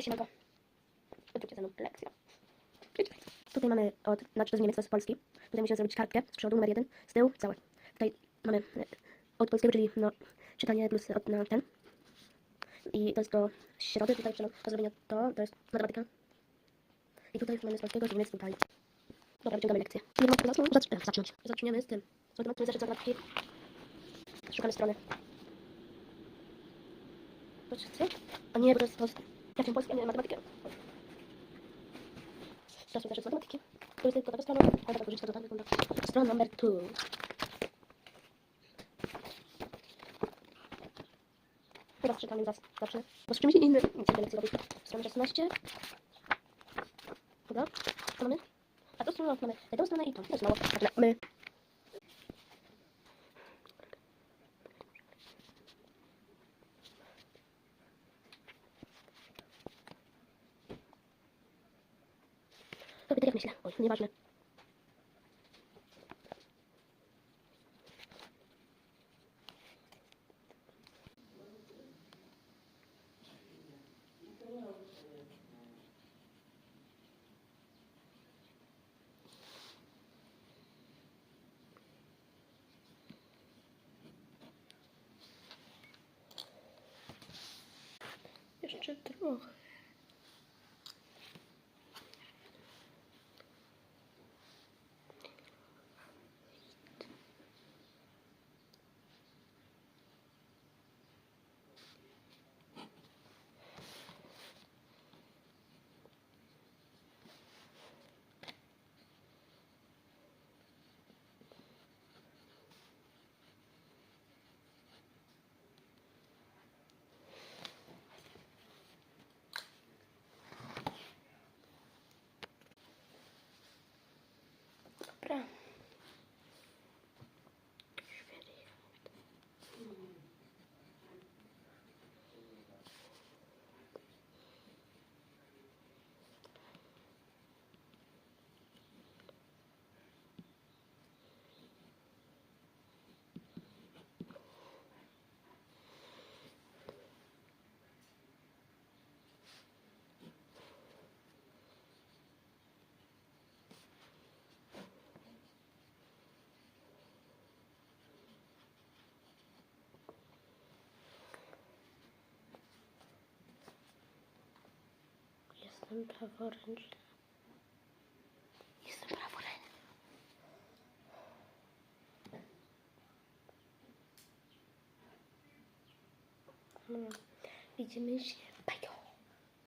Siemanko. Odróbcie ze mną lekcję. Tutaj mamy znaczy to jest Niemiec, to jest polski. Tutaj musimy zrobić kartkę z przodu, numer 1, z tyłu, całe. Tutaj mamy od polskiego, czyli no, czytanie plus na ten. I to jest do środy, tutaj trzeba do zrobienia to jest matematyka. I tutaj mamy z polskiego, z Niemiec tutaj. Dobra, wyciągamy lekcję. Nie ma zacząć. Zaczniemy z tym. Z matematyki, zeszyt z matematyki. Szukamy strony. Patrzcie. A nie, bo to jest ja chcę polski, a nie matematykę. Teraz zeszyt z matematyki. To jest tylko taka strona. A teraz użyć to tak wygląda. Strona numer 2. Teraz czytamy zawsze. Bo z czymś innym nic nie będę robić. Strona 16. Dobra. Co mamy? A tą stronę mamy tę stronę i tą. To jest mało. Zaczynamy. Robię tak jak myślę. Oj, nieważne. Jeszcze trochę. Dobra. Jestem praworęczny. Jestem praworęczny. Widzimy się.